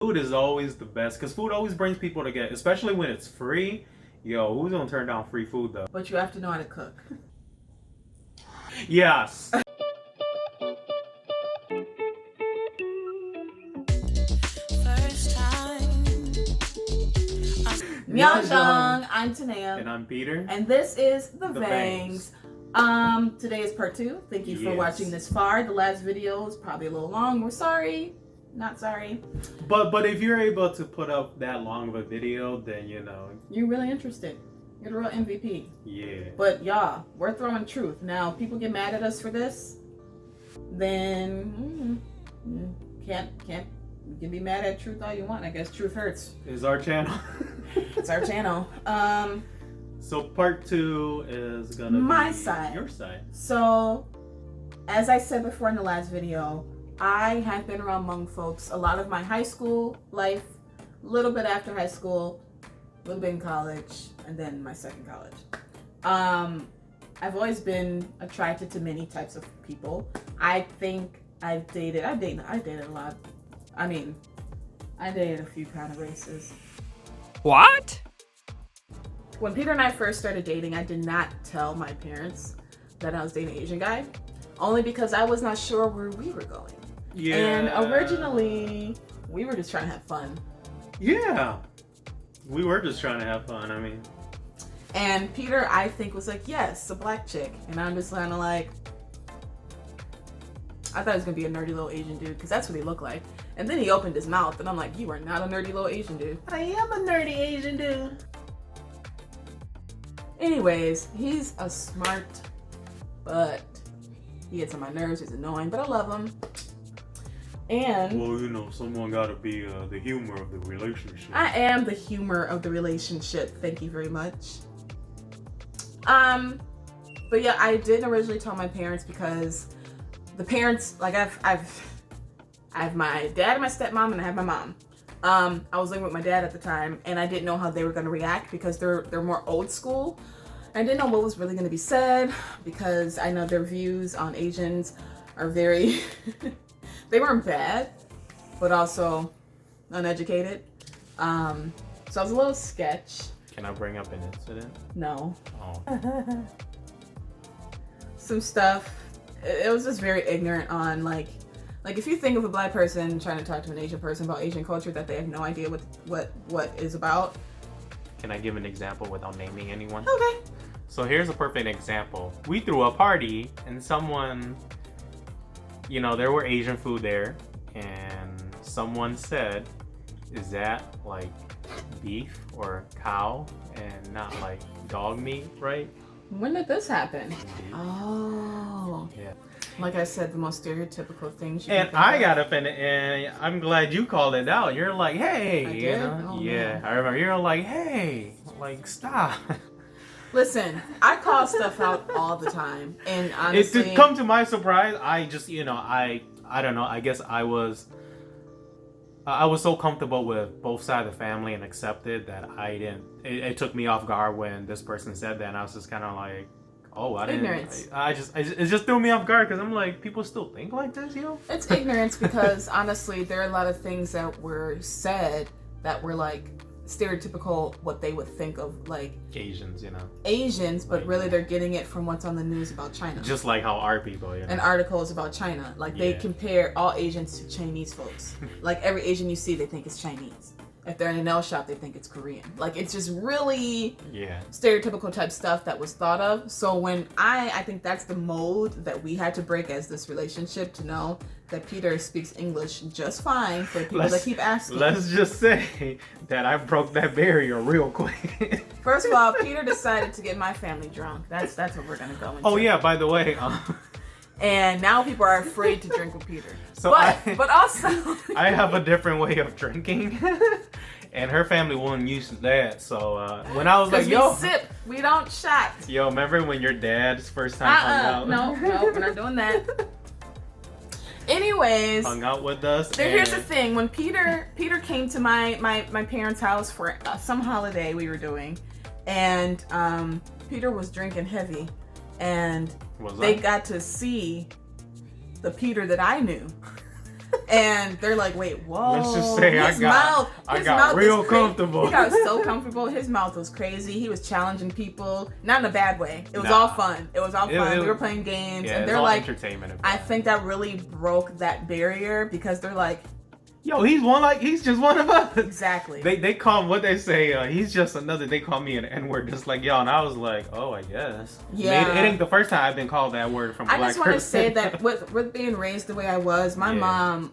Food is always the best because food always brings people together, especially when it's free. Yo, who's gonna turn down free food though? But you have to know how to cook. Yes. Nyangzhong, I'm Tanaya. And I'm Peter. And this is the Vangs. Vangs. Today is part 2. Thank you for Yes. watching this far. The last video is probably a little long. We're sorry. Not sorry. But if you're able to put up that long of a video, then you know. You're really interested. You're the real MVP. Yeah. But y'all, we're throwing truth. Now, people get mad at us for this, then can't you can be mad at truth all you want. I guess truth hurts. Is our channel. It's our channel. So part 2 is gonna my be side. your side. So, as I said before in the last video, I have been around Hmong folks a lot of my high school life, a little bit after high school, a little bit in college, and then my second college. I've always been attracted to many types of people. I think I dated a lot. I mean, I dated a few kind of races. What? When Peter and I first started dating, I did not tell my parents that I was dating an Asian guy, only because I was not sure where we were going. Yeah. And originally, we were just trying to have fun. Yeah. We were just trying to have fun, I mean. And Peter, I think, was like, yes, a black chick. And I'm just kind of like, I thought he was going to be a nerdy little Asian dude, because that's what he looked like. And then he opened his mouth, and I'm like, you are not a nerdy little Asian dude. I am a nerdy Asian dude. Anyways, he's a smart, but he gets on my nerves. He's annoying, but I love him. And well, you know, someone gotta be the humor of the relationship. I am the humor of the relationship. Thank you very much. But yeah, I didn't originally tell my parents because the parents, like I have my dad and my stepmom, and I have my mom. I was living with my dad at the time, and I didn't know how they were gonna react because they're more old school. I didn't know what was really gonna be said because I know their views on Asians are very they weren't bad, but also uneducated. So I was a little sketch. Can I bring up an incident? No. Oh. Some stuff. It was just very ignorant on like if you think of a black person trying to talk to an Asian person about Asian culture that they have no idea what is about. Can I give an example without naming anyone? Okay. So here's a perfect example. We threw a party and someone, you know, there were Asian food there, and someone said, is that like beef or cow and not like dog meat, right? When did this happen? Indeed. Oh. Yeah. Like I said, the most stereotypical things you And can think I of. got offended, and I'm glad you called it out. You're like, hey, I you did? know? Oh, yeah, man. I remember. You're like, hey, like, stop. Listen, I call stuff out all the time, and It's honestly, to come to my surprise. I just, you know, I don't know. I guess I was so comfortable with both sides of the family and accepted that I didn't. It took me off guard when this person said that, and I was just kind of like, oh, I didn't. Ignorance. It just threw me off guard because I'm like, people still think like this, yo. it's ignorance because honestly, there are a lot of things that were said that were like stereotypical what they would think of like Asians, you know. Asians, but Like- really they're getting it from what's on the news about China. Just like how our people, you know. And articles about China. Like they Yeah. compare all Asians to Chinese folks. Like every Asian you see, they think is Chinese. If they're in a nail shop, they think it's Korean. Like it's just really Yeah. stereotypical type stuff that was thought of. So when I think that's the mold that we had to break as this relationship to know that Peter speaks English just fine for people that keep asking. Let's just say that I broke that barrier real quick. First of all, Peter decided to get my family drunk. That's what we're gonna go into. Oh yeah, by the way, And now people are afraid to drink with Peter. So but also I have a different way of drinking, and her family won't use that. So when I was like, we yo, sip, we don't shot. yo, remember when your dad's first time hung out? No, we're not doing that. Anyways, hung out with us. here's the thing: when Peter came to my parents' house for some holiday we were doing, and Peter was drinking heavy, and they got to see the Peter that I knew. And they're like, wait, whoa. Let's just say his I mouth got real was crazy. comfortable. He got so comfortable. His mouth was crazy. He was challenging people, not in a bad way. It was all fun. It was all fun. We were playing games, and they're like, entertainment. I think that really broke that barrier because they're like, yo, he's just one of us. Exactly. They call him what they say. He's just another. They call me an N-word, just like y'all. And I was like, oh, I guess. Yeah. It ain't the first time I've been called that word from a black person. I just want to say that with being raised the way I was, my mom,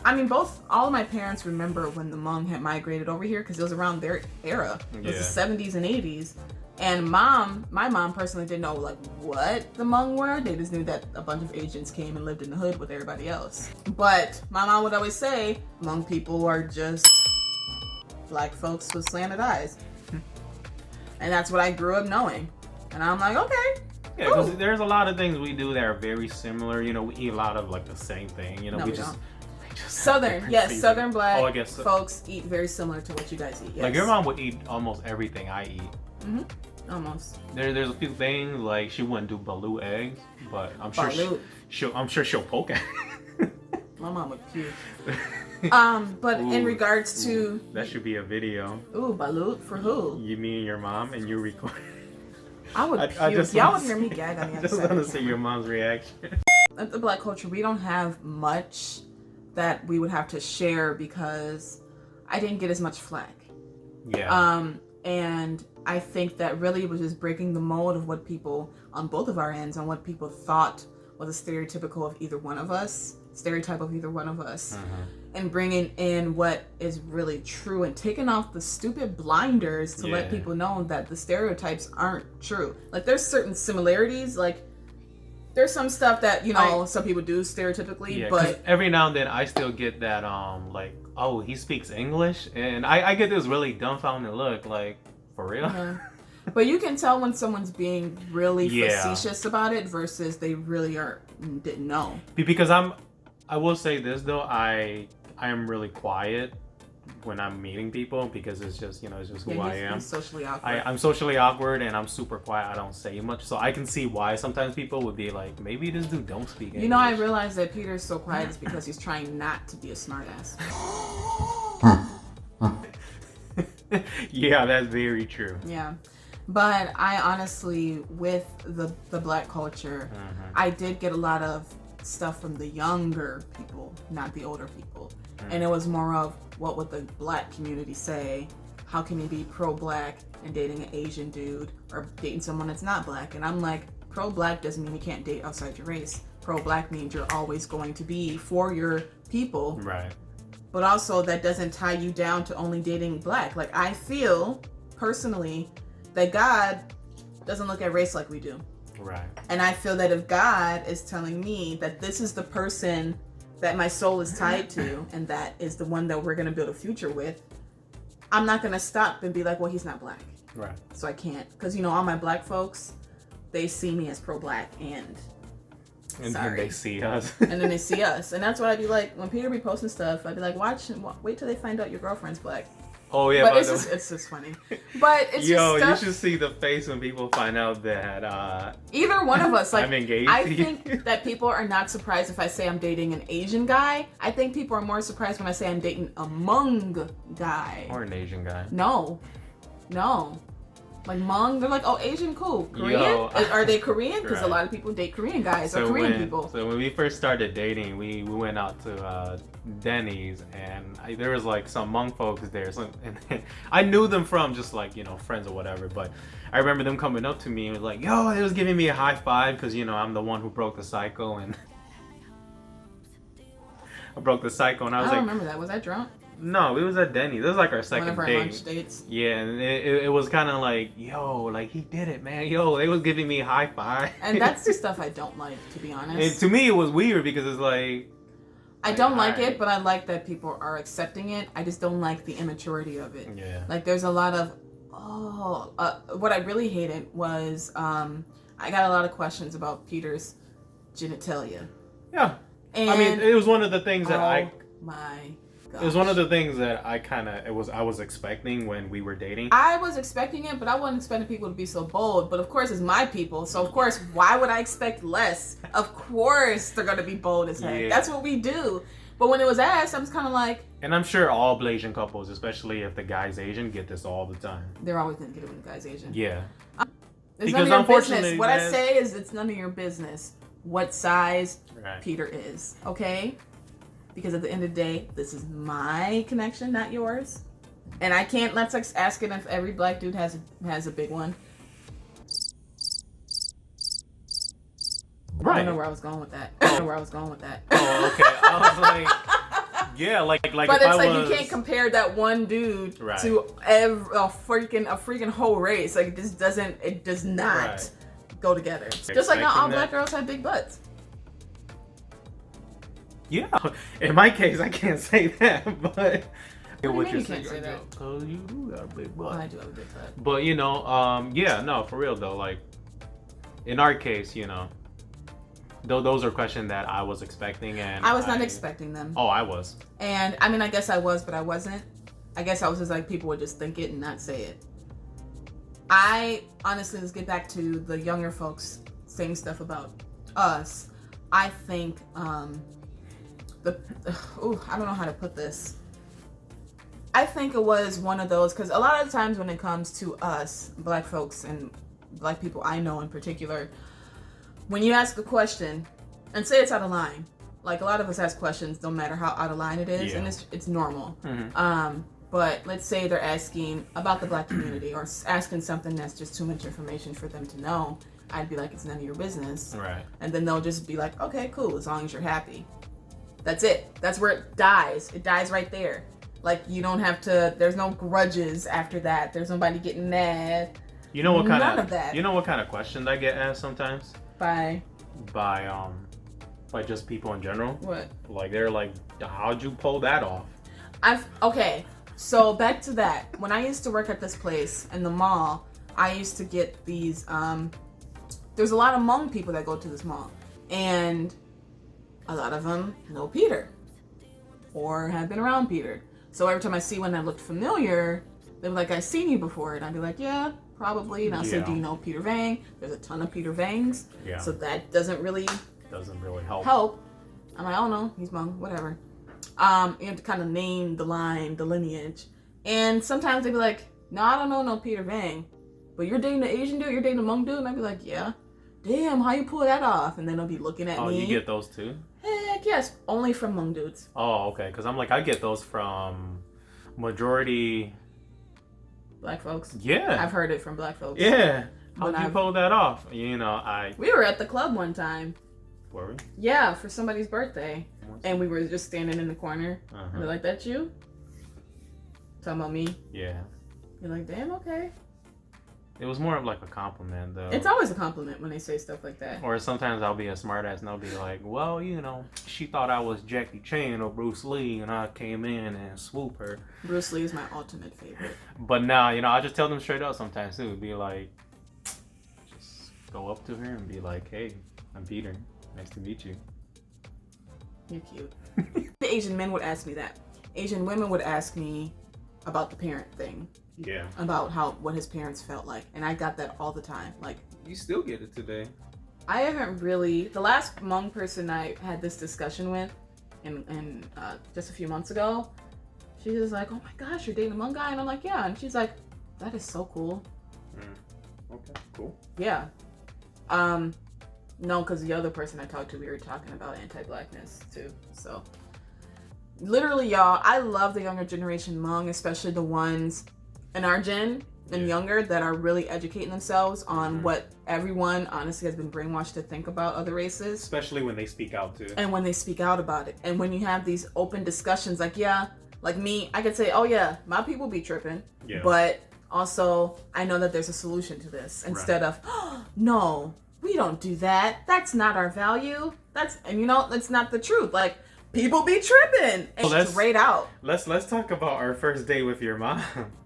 I mean, all of my parents remember when the Hmong had migrated over here because it was around their era. It was the 70s and 80s. And my mom personally didn't know like what the Hmong were. They just knew that a bunch of Asians came and lived in the hood with everybody else. But my mom would always say, Hmong people are just black folks with slanted eyes. And that's what I grew up knowing. And I'm like, okay. Yeah, because there's a lot of things we do that are very similar. You know, we eat a lot of like the same thing. You know, we just Southern, yes, Southern black folks eat very similar to what you guys eat. Yes. Like your mom would eat almost everything I eat. Mm-hmm. Almost. There's a few things like she wouldn't do balut eggs, but I'm sure she'll poke at it. My mom would puke. But in regards to that should be a video. Ooh, balut for who? You, me, and your mom, and you record. I would puke. Y'all would hear me gag on the other side. I just want to see your mom's reaction. At the black culture, we don't have much that we would have to share because I didn't get as much flack. Yeah. And I think that really was just breaking the mold of what people on both of our ends, on what people thought was a stereotype of either one of us, and bringing in what is really true and taking off the stupid blinders to let people know that the stereotypes aren't true. Like there's certain similarities, like there's some stuff that, you know, some people do stereotypically, but every now and then I still get that, like, oh, he speaks English, and I get this really dumbfounded look, like, for real? Yeah. But you can tell when someone's being really facetious about it versus they really didn't know. Because I will say this though, I am really quiet when I'm meeting people because it's just, you know, it's just who I am. Socially awkward. I'm socially awkward and I'm super quiet. I don't say much, so I can see why sometimes people would be like, maybe this dude don't speak English. You know, I realize that Peter's so quiet is because he's trying not to be a smartass. Yeah, that's very true. Yeah. But I honestly, with the black culture, I did get a lot of stuff from the younger people, not the older people. And it was more of, what would the black community say? How can you be pro-black and dating an Asian dude or dating someone that's not black? And I'm like, pro-black doesn't mean you can't date outside your race. Pro-black means you're always going to be for your people. Right. But also that doesn't tie you down to only dating black. Like I feel personally that God doesn't look at race like we do. Right. And I feel that if God is telling me that this is the person that my soul is tied to and that is the one that we're going to build a future with, I'm not going to stop and be like, well, he's not black. Right. So I can't. Because, you know, all my black folks, they see me as pro-black and then they see us. And then they see us. And that's what I'd be like, when Peter be posting stuff, I'd be like, wait till they find out your girlfriend's black. Oh yeah, but it's just funny. But it's just stuff. You should see the face when people find out that either one of us, like, I'm engaged. I think that people are not surprised if I say I'm dating an Asian guy. I think people are more surprised when I say I'm dating a Hmong guy or an Asian guy. No. Like Hmong, they're like, oh, Asian, cool. Korean? Are they Korean? Because a lot of people date Korean guys or Korean people. So when we first started dating, we went out to Denny's, and there was like some Hmong folks there. And I knew them from just like, you know, friends or whatever. But I remember them coming up to me and was like, yo, they was giving me a high five because, you know, I'm the one who broke the cycle. And I broke the cycle, and I was like, I don't remember that. Was I drunk? No, it was at Denny's. This was like our second One of our date. lunch dates. Yeah, and it was kind of like, yo, like he did it, man. Yo, they was giving me a high five. And that's the stuff I don't like, to be honest. And to me, it was weird because it's like, I don't like it, but I like that people are accepting it. I just don't like the immaturity of it. Yeah. Like there's a lot of, what I really hated was, I got a lot of questions about Peter's genitalia. Yeah. And, I mean, it was one of the things that my gosh. It was one of the things that I was expecting when we were dating. I was expecting it, but I wasn't expecting people to be so bold. But of course, it's my people, so of course, why would I expect less? Of course, they're gonna be bold as heck. Yeah. That's what we do. But when it was asked, I was kind of like... And I'm sure all Blasian couples, especially if the guy's Asian, get this all the time. They're always going to get it when the guy's Asian. Yeah. It's none of your business. What I say is it's none of your business what size Peter is, okay? Because at the end of the day, this is my connection, not yours. And I can't, let's ask it if every black dude has a big one. Right. I don't know where I was going with that. I don't know where I was going with that. Oh, okay. I was like, yeah, like. But it's like you can't compare that one dude to a freaking whole race. Like it does not go together. Just like how all black girls have big butts. Yeah. In my case, I can't say that, but. What do you mean you can't say that? Because you do got a big butt. Well, I do have a big butt. But you know, yeah, no, for real though, like in our case, you know. Those are questions that I was expecting, and I was not expecting them. Oh, I was. And I mean, I guess I was, but I wasn't. I guess I was just like, people would just think it and not say it. I honestly, let's get back to the younger folks saying stuff about us. I think I don't know how to put this. I think it was one of those, because a lot of the times when it comes to us, black folks and black people I know in particular, when you ask a question, and say it's out of line, like a lot of us ask questions, no matter how out of line it is, and it's normal. Mm-hmm. But let's say they're asking about the black community or asking something that's just too much information for them to know. I'd be like, it's none of your business. Right. And then they'll just be like, okay, cool, as long as you're happy. That's it. That's where it dies. It dies right there. Like, you don't have to, there's no grudges after that. There's nobody getting mad. You know what kind None of that. You know what kind of questions I get asked sometimes? By just people in general. What? Like they're like, how'd you pull that off? Okay. So back to that. When I used to work at this place in the mall, I used to get these there's a lot of Hmong people that go to this mall, and a lot of them know Peter or have been around Peter. So every time I see one that looked familiar, they're like, I've seen you before, and I'd be like, yeah, probably. And I'll say, do you know Peter Vang? There's a ton of Peter Vangs. Yeah. So that doesn't really help. I'm like, I don't know, he's Hmong, whatever. You have to kind of name the line, the lineage. And sometimes they'd be like, no, I don't know no Peter Vang. But you're dating an Asian dude, you're dating a Hmong dude? And I'd be like, yeah. Damn, how you pull that off? And then they'll be looking at me. Oh, you get those too? Heck yes, only from Hmong dudes. Oh, okay. Because I'm like, I get those from majority black folks. Yeah. I've heard it from black folks. Yeah. How do you pull that off? You know, we were at the club one time. Were we? Yeah, for somebody's birthday. And we were just standing in the corner. And they're like, that's you? Talking about me? Yeah. You're like, damn, okay. It was more of like a compliment, though. It's always a compliment when they say stuff like that. Or sometimes I'll be a smartass and I'll be like, well, you know, she thought I was Jackie Chan or Bruce Lee and I came in and swoop her. Bruce Lee is my ultimate favorite. But now, you know, I just tell them straight up sometimes too. Be like, just go up to her and be like, hey, I'm Peter. Nice to meet you. You're cute. The Asian men would ask me that. Asian women would ask me about the parent thing. Yeah. About what his parents felt like. And I got that all the time. Like, you still get it today. I haven't really. The last Hmong person I had this discussion with in just a few months ago, she was like, oh my gosh, you're dating a Hmong guy? And I'm like, yeah. And she's like, that is so cool. Okay, cool. Yeah. No, because the other person I talked to, we were talking about anti-blackness too. So literally, y'all, I love the younger generation Hmong, especially the ones in our gen and younger that are really educating themselves on what everyone honestly has been brainwashed to think about other races. Especially when they speak out too. And when they speak out about it. And when you have these open discussions, like, yeah, like me, I could say, oh yeah, my people be tripping. Yeah. But also, I know that there's a solution to this. Instead of, oh, no, we don't do that. That's not our value. And you know, that's not the truth. Like, people be tripping and straight out. Let's talk about our first day with your mom.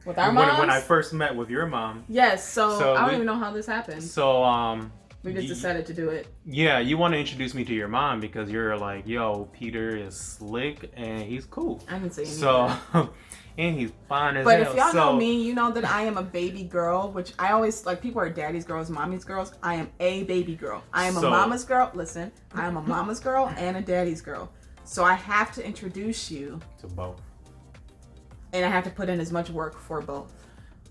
With our mom? When I first met with your mom. Yes, so I don't even know how this happened. So we just decided to do it. Yeah, you want to introduce me to your mom because you're like, yo, Peter is slick and he's cool. I didn't say anything. And he's fine as hell. But hell. If y'all know me, you know that I am a baby girl, which I always, like, people are daddy's girls, mommy's girls. I am a baby girl. I am a mama's girl. Listen, I am a mama's girl and a daddy's girl. So I have to introduce you To both. and I have to put in as much work for both.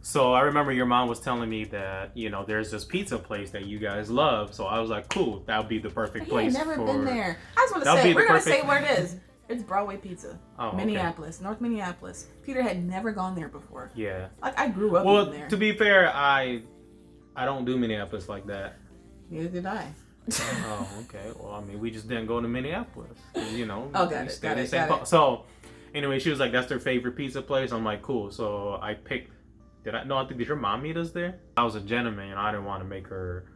So I remember your mom was telling me that, you know, there's this pizza place that you guys love. So I was like, cool, that would be the perfect place. I've never for... been there. I just want to That'll say, be the we're going to perfect- say where it is. It's Broadway Pizza. Oh, okay. Minneapolis, North Minneapolis. Peter had never gone there before. Yeah. Like, I grew up Well, in there. to be fair, I don't do Minneapolis like that. Neither did I. Oh, okay. Well, I mean, we just didn't go to Minneapolis. You know. Oh, got we it, stayed got in it, St. got Paul. it. So, anyway, she was like, that's their favorite pizza place. I'm like, cool. So I picked. Did your mom meet us there? I was a gentleman, and I didn't want to make her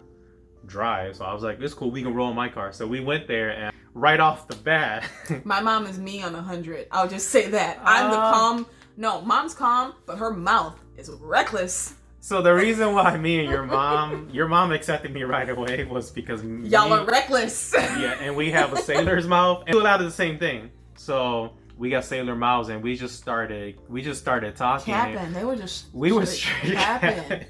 drive. So I was like, it's cool. We can roll in my car. So we went there, and right off the bat. My mom is me on 100. I'll just say that. I'm the calm. No, mom's calm, but her mouth is reckless. So the reason why me and your mom accepted me right away was because Y'all are reckless. Yeah, and we have a sailor's mouth, and we out of the same thing. So we got sailor mouths, and we just started talking. Capping. They were just. We were straight straight capping.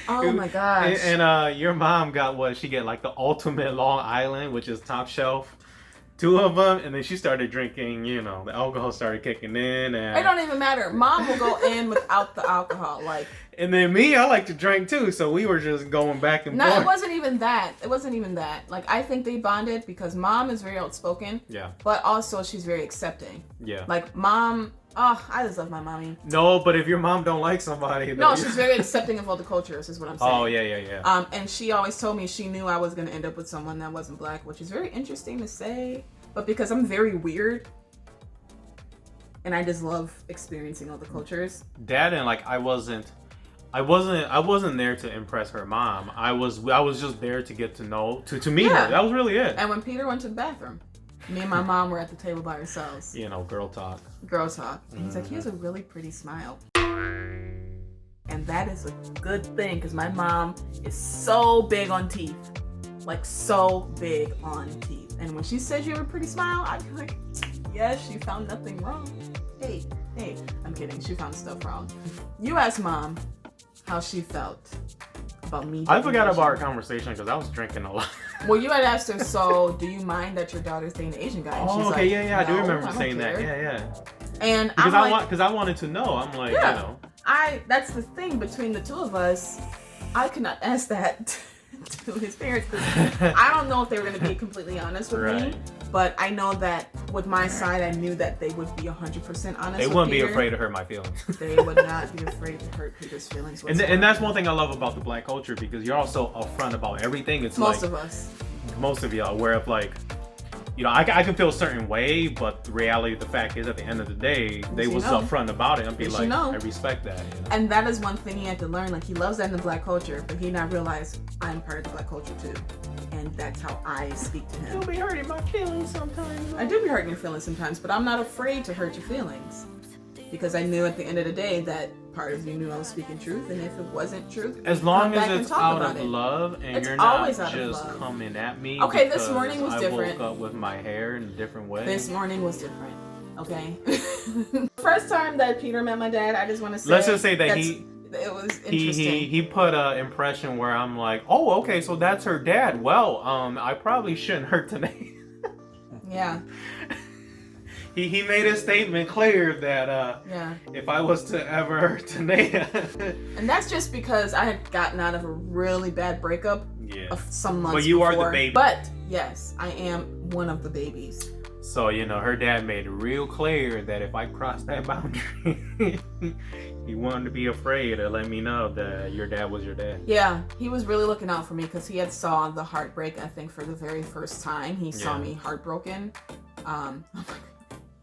Oh my gosh. And your mom got she get like the ultimate Long Island, which is top shelf. 2 of them, and then she started drinking, you know, the alcohol started kicking in. And it don't even matter. Mom will go in without the alcohol. Like. And then me, I like to drink too, so we were just going back and forth. No, it wasn't even that. It wasn't even that. Like, I think they bonded because mom is very outspoken. Yeah. But also she's very accepting. Yeah. Like, mom, I just love my mommy. No, but if your mom don't like somebody... No, she's very accepting of all the cultures, is what I'm saying. Oh, yeah. And she always told me she knew I was going to end up with someone that wasn't black, which is very interesting to say. But because I'm very weird, and I just love experiencing all the cultures. Dad and like I wasn't there to impress her mom. I was just there to get to know to meet her. That was really it. And when Peter went to the bathroom, me and my mom were at the table by ourselves. You know, girl talk. Girl talk. And he's like, he has a really pretty smile. And that is a good thing because my mom is so big on teeth. Like, so big on teeth. And when she says you have a pretty smile, I'd be like, yes, she found nothing wrong. Hey, I'm kidding. She found stuff wrong. You asked mom how she felt about me. I forgot about our conversation because I was drinking a lot. Well, you had asked her, so do you mind that your daughter's dating an Asian guy? And she's okay, like, yeah. I do "No, remember I don't saying care." that. Yeah. And Because I'm I wanted to know. I'm like, Yeah. you know. That's the thing between the two of us. I could not ask that to his parents because I don't know if they were going to be completely honest with me. But I know that with my side, I knew that they would be 100% honest. They with wouldn't Peter. be afraid to hurt my feelings. They would not be afraid to hurt Peter's feelings. And that's one thing I love about the black culture because you're also upfront about everything. It's most like of us. Most of y'all, where if like, you know, I can feel a certain way, but the reality, the fact is, at the end of the day, they was upfront about it and be like, I respect that. You know? And that is one thing he had to learn. Like, he loves that in the black culture, but he not realize I'm part of the black culture too. And that's how I speak to him. You'll be hurting my feelings sometimes. I do be hurting your feelings sometimes, but I'm not afraid to hurt your feelings. Because I knew at the end of the day that part of you knew I was speaking truth, and if it wasn't truth, as long as it's out of love and you're not just love. coming at me. Okay, this morning was different. I woke up with my hair in a different way. This morning was different. Okay. First time that Peter met my dad, I just want to say. Let's just say that it was interesting. He put an impression where I'm like, oh, okay, so that's her dad. Well, I probably shouldn't hurt Tanaya. Yeah. He made a statement clear that if I was to ever hurt Tanaya. And that's just because I had gotten out of a really bad breakup of some months But you before. are the baby. But yes, I am one of the babies. So, you know, her dad made it real clear that if I crossed that boundary, he wanted to be afraid to let me know that your dad was your dad. Yeah, he was really looking out for me because he had saw the heartbreak, I think, for the very first time. He saw me heartbroken.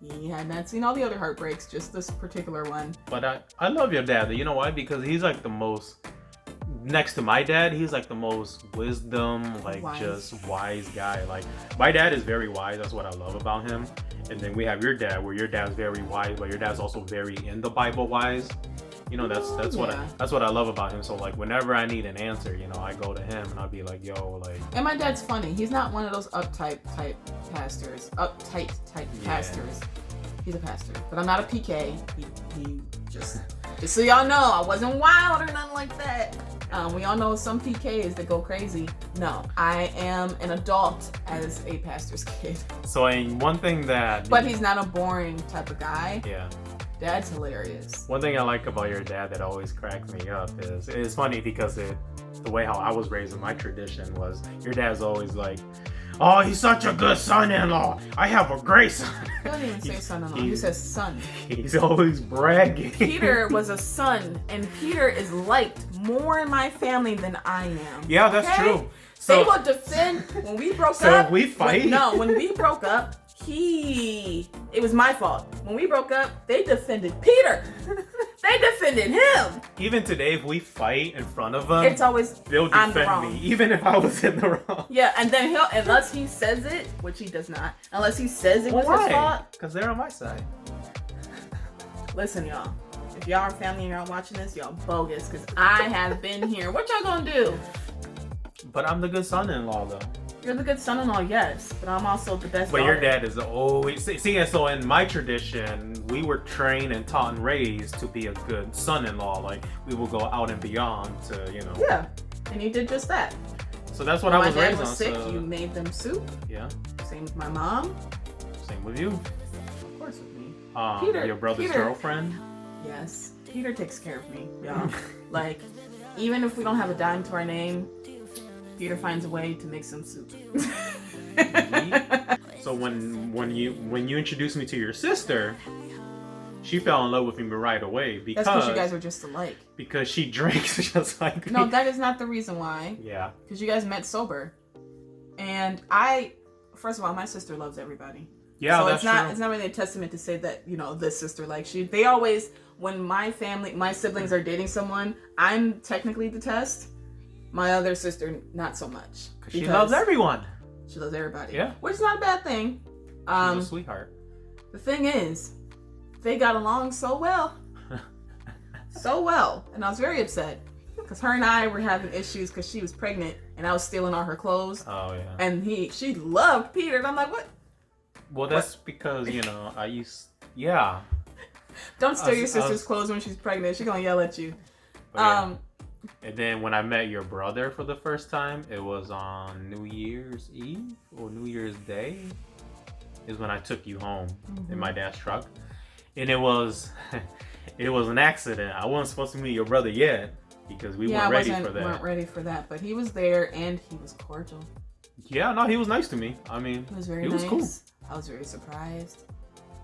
He had not seen all the other heartbreaks, just this particular one. But I love your dad. You know why? Because he's like the most, next to my dad, he's like the most wisdom, like just wise guy. Like my dad is very wise. That's what I love about him. And then we have your dad, where your dad's very wise, but your dad's also very in the Bible wise. You know, that's what I love about him. So like whenever I need an answer, you know, I go to him and I'll be like, yo, like. And my dad's funny. He's not one of those uptight type pastors. Pastors. He's a pastor, but I'm not a PK. He just so y'all know, I wasn't wild or nothing like that. We all know some PKs that go crazy. No, I am an adult as a pastor's kid. So, and one thing that... But he's not a boring type of guy. Yeah. Dad's hilarious. One thing I like about your dad that always cracks me up is, it's funny because the way how I was raised in my tradition was, your dad's always like, oh, he's such a good son-in-law. I have a great son. He doesn't even say son-in-law. He says son. He's always bragging. Peter was a son, and Peter is liked more in my family than I am. Yeah, that's true. So, they will defend when we broke up. So if we fight? When we broke up, it was my fault. When we broke up, they defended Peter. They defended him. Even today, if we fight in front of them, it's always they'll defend me, even if I was in the wrong. Yeah, and then unless he says it, which he does not, unless he says it was his fault. Because they're on my side. Listen, y'all. If y'all are family and y'all watching this, y'all bogus. Because I have been here. What y'all gonna do? But I'm the good son-in-law, though. You're the good son-in-law, yes, but I'm also the best. But daughter. your dad is always see. So in my tradition, we were trained and taught and raised to be a good son-in-law. Like we will go out and beyond to, Yeah, and you did just that. So that's what I was raised on. My dad was sick. You made them soup. Yeah. Same with my mom. Same with you. Of course with me. Peter, your brother's girlfriend. Yes, Peter takes care of me. Yeah. Like, even if we don't have a dime to our name, Peter finds a way to make some soup. So when you introduced me to your sister, she fell in love with me right away because that's because you guys were just alike. Because she drinks just like me. No, that is not the reason why. Yeah. Because you guys met sober, and first of all, my sister loves everybody. Yeah, so that's true. It's not really a testament to say that this sister likes you. They always, when my siblings are dating someone, I'm technically the test. My other sister, not so much. Because she loves everyone. She loves everybody. Yeah. Which is not a bad thing. She's a sweetheart. The thing is, they got along so well. So well. And I was very upset. Because her and I were having issues because she was pregnant and I was stealing all her clothes. Oh, yeah. And she loved Peter. And I'm like, what? Well, that's because, yeah. Don't steal your sister's clothes when she's pregnant. She's going to yell at you. And then when I met your brother for the first time, it was on New Year's Eve or New Year's Day. Is when I took you home in my dad's truck, and it was an accident. I wasn't supposed to meet your brother yet because we weren't ready for that. Weren't ready for that, but he was there and he was cordial. Yeah, no, he was nice to me. I mean, he was very nice. Cool. I was very surprised.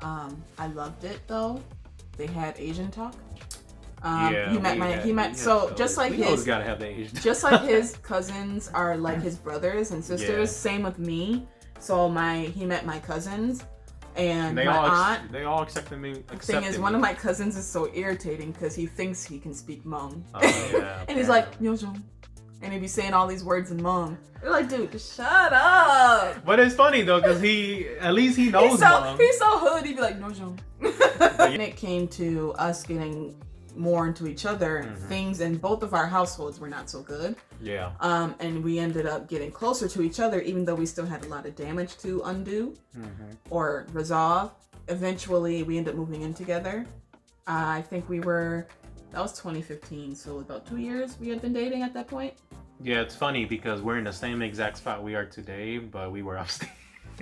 I loved it though. They had Asian talk. Just like his cousins are like his brothers and sisters. Yeah. Same with me. So he met my cousins and my aunt. They all accepted me. The thing is, one of my cousins is so irritating because he thinks he can speak Hmong. Oh, yeah, and he's like, Nyojong. And he'd be saying all these words in Hmong. You're like, dude, just shut up. But it's funny though, because at least he knows Hmong. He's so hood, he'd be like, Nyojong. When it came to us getting more into each other, things in both of our households were not so good. Yeah. And we ended up getting closer to each other, even though we still had a lot of damage to undo or resolve. Eventually, we ended up moving in together. I think that was 2015, so about 2 years we had been dating at that point. Yeah, it's funny because we're in the same exact spot we are today, but we were upstate.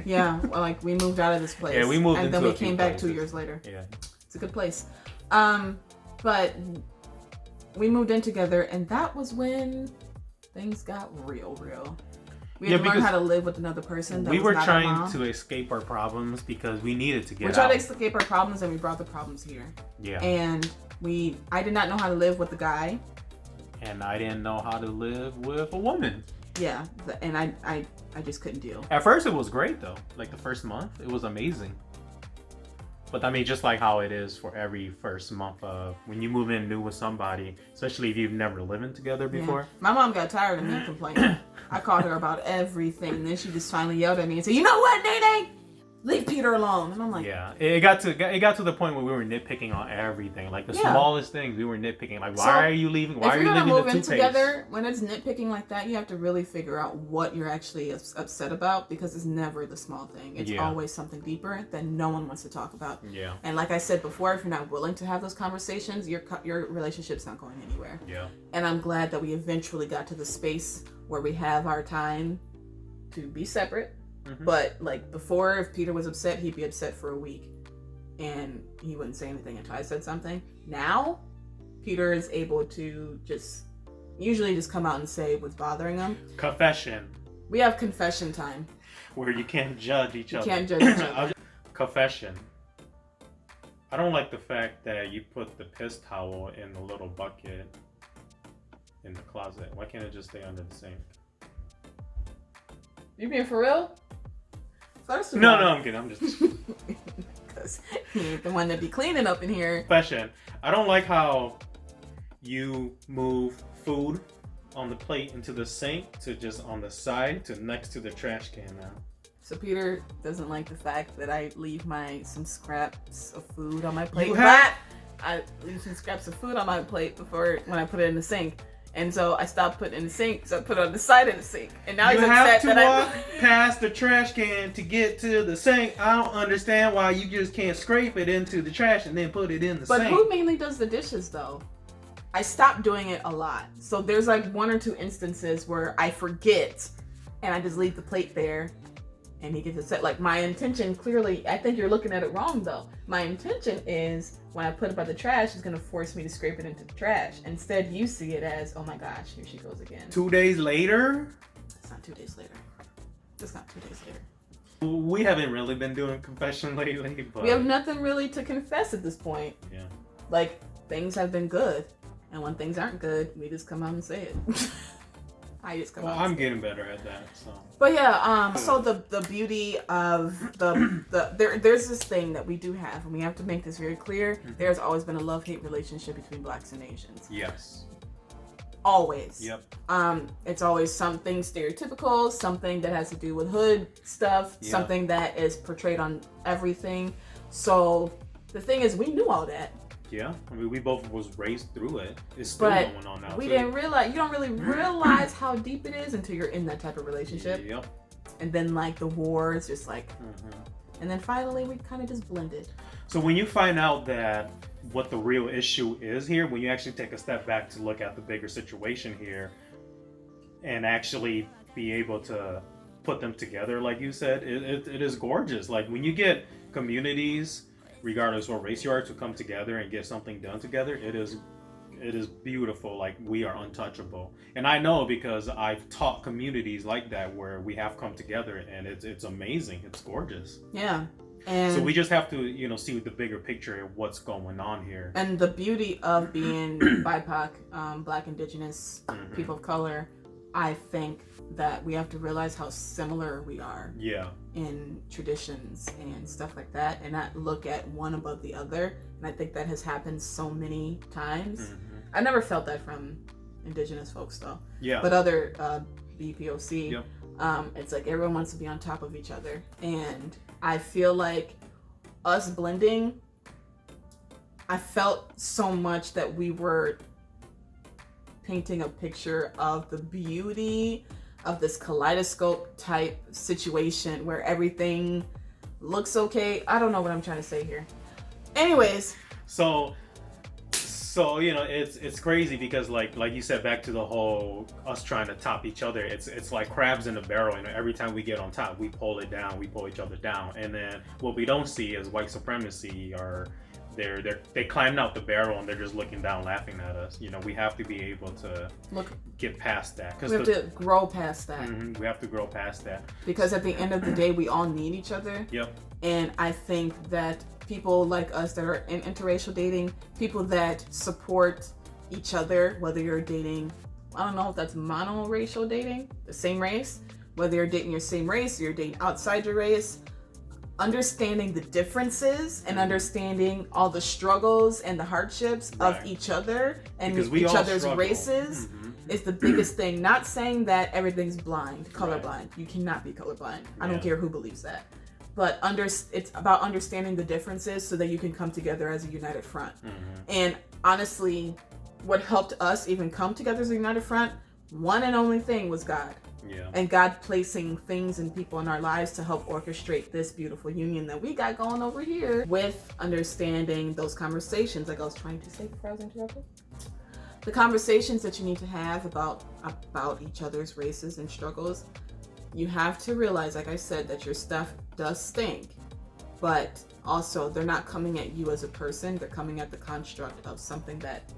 Yeah, well, like we moved out of this place. Yeah, we moved and then we came back 2 years later. Yeah. It's a good place. But we moved in together, and that was when things got real. We had to learn how to live with another person. We were trying to escape our problems because we needed to get out. We tried to escape our problems, and we brought the problems here. Yeah. And I did not know how to live with the guy. And I didn't know how to live with a woman. Yeah, and I just couldn't deal. At first, it was great, though. Like, the first month, it was amazing. But I mean, just like how it is for every first month of when you move in new with somebody, especially if you've never living together before. Yeah. My mom got tired of me complaining. I called her about everything. And then she just finally yelled at me and said, you know what, Nene? leave Peter alone. And I'm like, yeah, it got to the point where we were nitpicking on everything, like the smallest things. We were nitpicking, like, why are you leaving? Why are you leaving the toothpaste? If you're gonna move in together, when it's nitpicking like that, you have to really figure out what you're actually upset about, because it's never the small thing. It's always something deeper that no one wants to talk about. Yeah. And like I said before, if you're not willing to have those conversations, your relationship's not going anywhere. Yeah. And I'm glad that we eventually got to the space where we have our time to be separate. Mm-hmm. But like before, if Peter was upset, he'd be upset for a week and he wouldn't say anything until I said something. Now, Peter is able to usually just come out and say what's bothering him. Confession. We have confession time. Where you can't judge each other. You can't judge each other. Confession. I don't like the fact that you put the piss towel in the little bucket in the closet. Why can't it just stay under the sink? You being for real? First of all, no, I'm kidding. I'm just because you ain't the one that be cleaning up in here. Confession. I don't like how you move food on the plate into the sink to just on the side to next to the trash can now. So Peter doesn't like the fact that I leave some scraps of food on my plate. I leave some scraps of food on my plate when I put it in the sink. And so I stopped putting it in the sink, so I put it on the side of the sink. And now he's upset that I walk past the trash can to get to the sink. I don't understand why you just can't scrape it into the trash and then put it in the sink. But who mainly does the dishes though? I stopped doing it a lot. So there's like 1 or 2 instances where I forget and I just leave the plate there and he gets upset. Like my intention, clearly, I think you're looking at it wrong though. My intention is when I put it by the trash, it's gonna force me to scrape it into the trash. Instead, you see it as, oh my gosh, here she goes again. 2 days later? It's not 2 days later. It's not 2 days later. We haven't really been doing confession lately, but we have nothing really to confess at this point. Yeah. Like things have been good, and when things aren't good, we just come out and say it. I just come out. I'm getting better at that. So. But yeah, so the beauty of there's this thing that we do have, and we have to make this very clear. Mm-hmm. There's always been a love-hate relationship between Blacks and Asians. Yes. Always. Yep. It's always something stereotypical, something that has to do with hood stuff, something that is portrayed on everything. So the thing is, we knew all that. Yeah, I mean, we both was raised through it. It's still going on now. We didn't realize. You don't really realize how deep it is until you're in that type of relationship. Yep. And then like the war is just like, and then finally we kind of just blended. So when you find out that what the real issue is here, when you actually take a step back to look at the bigger situation here, and actually be able to put them together, like you said, it is gorgeous. Like when you get communities, regardless what race you are, to come together and get something done together, it is beautiful. Like we are untouchable, and I know because I've taught communities like that where we have come together, and it's amazing. It's gorgeous. Yeah, and so we just have to see the bigger picture of what's going on here. And the beauty of being BIPOC, Black, Indigenous, people of color, I think that we have to realize how similar we are. Yeah. In traditions and stuff like that, and not look at one above the other. And I think that has happened so many times. I never felt that from Indigenous folks though. Yeah. But other BPOC, yep. It's like everyone wants to be on top of each other, and I feel like us blending, I felt so much that we were painting a picture of the beauty of this kaleidoscope type situation where everything looks okay. I don't know what I'm trying to say here. Anyways. So it's crazy because like you said, back to the whole us trying to top each other. It's like crabs in a barrel. Every time we get on top, we pull it down, we pull each other down. And then what we don't see is white supremacy or they climbed out the barrel and they're just looking down laughing at us. We have to be able to get past that. We have to grow past that. We have to grow past that. Because at the end of the day, we all need each other. Yep. And I think that people like us that are in interracial dating, people that support each other, whether you're dating, I don't know if that's monoracial dating, the same race, whether you're dating your same race or you're dating outside your race, understanding the differences and understanding all the struggles and the hardships of each other and each other's races is the biggest thing. Not saying that everything's colorblind. You cannot be colorblind. I don't care who believes that. but it's about understanding the differences so that you can come together as a united front. And honestly, what helped us even come together as a united front, one and only thing was God. And God placing things and people in our lives to help orchestrate this beautiful union that we got going over here, with understanding those conversations, like I was trying to say before I was interrupted. The conversations that you need to have about each other's races and struggles. You have to realize, like I said, that your stuff does stink, but also they're not coming at you as a person. They're coming at the construct of something that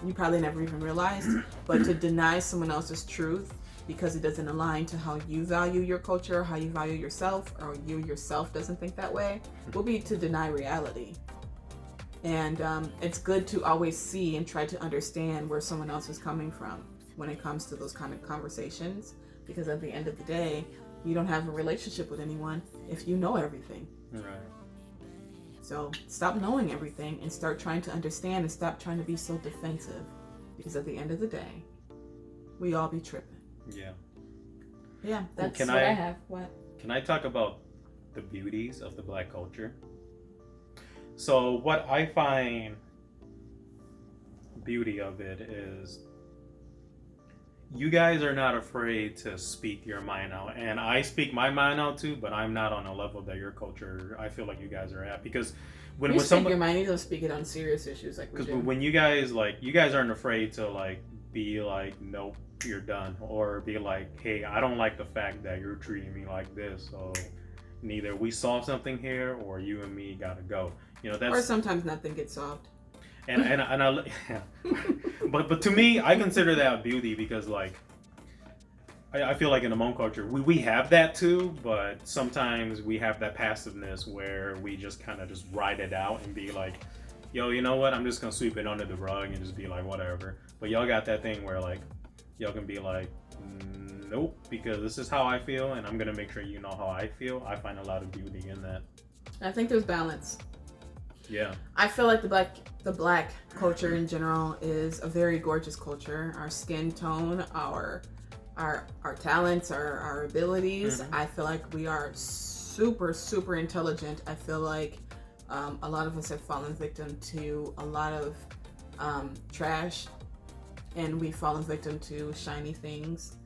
you probably never even realized. But to deny someone else's truth because it doesn't align to how you value your culture, how you value yourself, or you yourself doesn't think that way, will be to deny reality. And it's good to always see and try to understand where someone else is coming from when it comes to those kind of conversations. Because at the end of the day, you don't have a relationship with anyone if you know everything. Right. So stop knowing everything and start trying to understand, and stop trying to be so defensive. Because at the end of the day, we all be tripping. Yeah. Yeah, that's what I have. What? Can I talk about the beauties of the Black culture? So what I find beauty of it is, you guys are not afraid to speak your mind out, and I speak my mind out too, but I'm not on a level that your culture, I feel like you guys are at, because when you somebody, your mind, you don't speak it on serious issues like we do. Because when you guys aren't afraid to like be like, nope, you're done, or be like, hey, I don't like the fact that you're treating me like this, so neither we solve something here, or you and me gotta go. You know, that's, or sometimes nothing gets solved. And I yeah. but to me, I consider that beauty, because like I feel like in the Hmong culture we have that too, but sometimes we have that passiveness where we just kind of just ride it out and be like, yo, you know what, I'm just gonna sweep it under the rug and just be like, whatever. But y'all got that thing where like y'all can be like, nope, because this is how I feel, and I'm gonna make sure you know how I feel. I find a lot of beauty in that. I think there's balance. Yeah. I feel like the black culture in general is a very gorgeous culture. Our skin tone, our talents, our abilities. I feel like we are super, super intelligent. I feel like a lot of us have fallen victim to a lot of trash, and we've fallen victim to shiny things.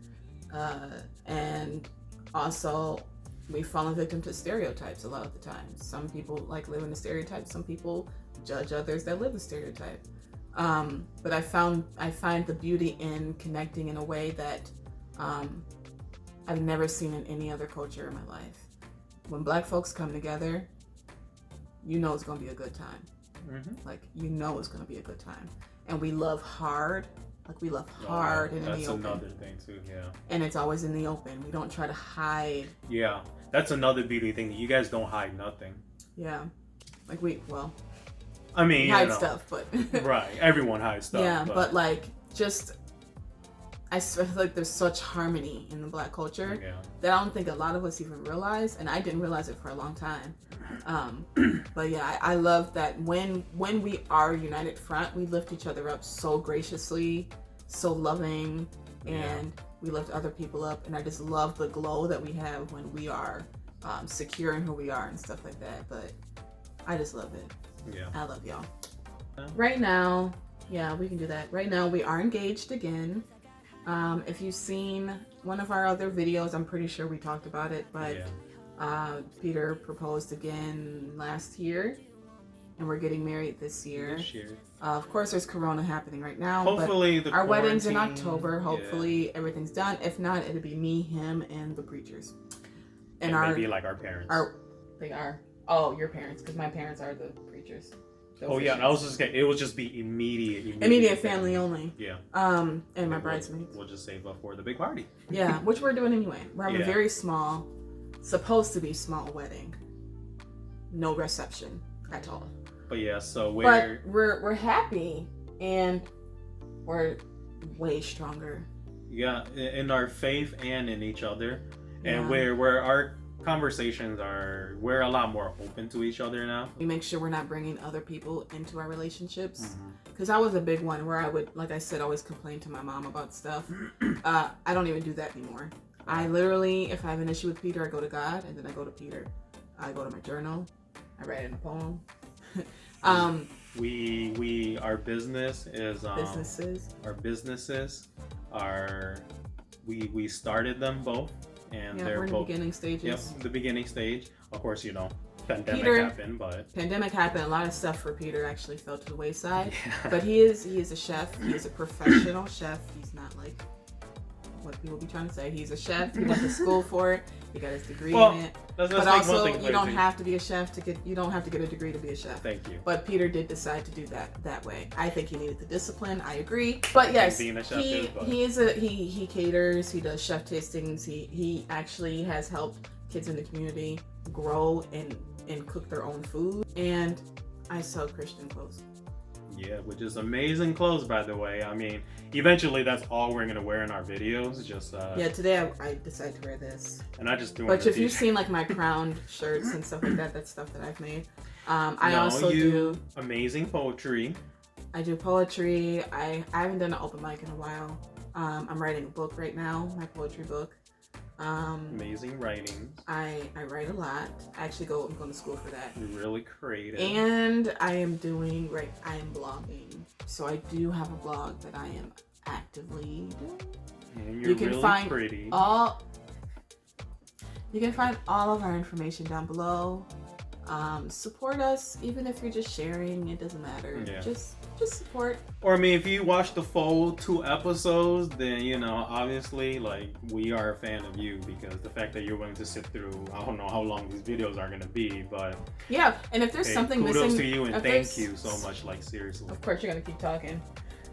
And also we've fallen victim to stereotypes a lot of the time. Some people like live in a stereotype. Some people judge others that live the stereotype. But I find the beauty in connecting in a way that I've never seen in any other culture in my life. When Black folks come together, you know it's gonna be a good time. Like, you know it's gonna be a good time. And we love hard. Like, we love hard and in the open. That's another thing too, yeah. And it's always in the open. We don't try to hide. Yeah, that's another beauty thing. You guys don't hide nothing. Yeah. Like, we hide stuff, but... Right, everyone hides stuff. Yeah, but like, just... I feel like there's such harmony in the Black culture that I don't think a lot of us even realize, and I didn't realize it for a long time. But yeah, I love that when we are united front, we lift each other up so graciously, so loving, and we lift other people up. And I just love the glow that we have when we are secure in who we are and stuff like that. But I just love it. Yeah, I love y'all. Right now, yeah, we can do that. Right now, we are engaged again. If you've seen one of our other videos, I'm pretty sure we talked about it, but Peter proposed again last year, and we're getting married this year. Of course, there's Corona happening right now. Hopefully, but our wedding's in October. Hopefully, everything's done. If not, it'll be me, him, and the preachers. And maybe like our parents. They are. Oh, your parents, because my parents are the preachers. Oh yeah, I was just saying, it will just be immediate family only. Yeah. And my bridesmaids. We'll just save up for the big party. Yeah, which we're doing anyway. We're having a very small, supposed to be small wedding. No reception at all. But yeah, so we're happy, and we're way stronger. Yeah, in our faith and in each other, and where our conversations we're a lot more open to each other now. We make sure we're not bringing other people into our relationships, because I was a big one where I would, like I said, always complain to my mom about stuff. I don't even do that anymore. I literally, if I have an issue with Peter, I go to God, and then I go to Peter. I go to my journal. I write in a poem. Our business is our businesses are we started them both, and they're we're in both the beginning stages. Yep, the beginning stage. Of course, pandemic happened, but pandemic happened. A lot of stuff for Peter actually fell to the wayside. Yeah. But he is a chef. He is a professional chef. He's not like what people be trying to say. He's a chef. He went to school for it. He got his degree in it. But also, you don't have to be a chef to get. You don't have to get a degree to be a chef. Thank you. But Peter did decide to do that way. I think he needed the discipline. I agree. But yes, being a chef he caters. He does chef tastings. He actually has helped kids in the community grow and cook their own food. And I sell Christian clothes. Yeah, which is amazing clothes, by the way. I mean, eventually that's all we're gonna wear in our videos. Just today I decided to wear this. And I just threw. But if you've seen like my crowned shirts and stuff like that, that's stuff that I've made. I also do amazing poetry. I do poetry. I haven't done an open mic in a while. I'm writing a book right now, my poetry book. Amazing writings. I write a lot. I actually I'm going to school for that. You're really creative. And I am blogging. So I do have a blog that I am actively doing. And you can find pretty. You can find all of our information down below. Support us, even if you're just sharing, it doesn't matter. Yeah. Just support. Or I mean, if you watch the full 2 episodes, then obviously, like, we are a fan of you, because the fact that you're willing to sit through, I don't know how long these videos are gonna be, but yeah. And if there's something kudos missing, to you, and thank you so much. Like, seriously. Of course, you're gonna keep talking.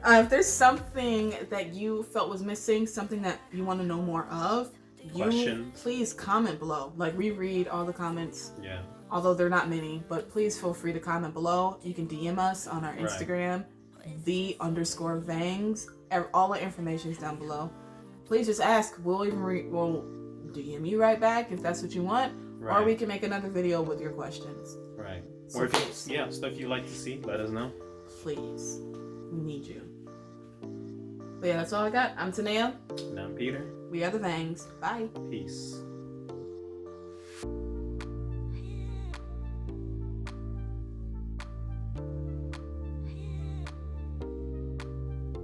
If there's something that you felt was missing, something that you want to know more of, please comment below. Like, we read all the comments. Yeah. Although they're not many, but please feel free to comment below. You can DM us on our Instagram, _Vangs. All the information is down below. Please just ask. We'll DM you right back if that's what you want, or we can make another video with your questions. Right. So or if stuff you'd like to see, let us know. Please, we need you. But yeah, that's all I got. I'm Tanaya. And I'm Peter. We are the Vangs. Bye. Peace.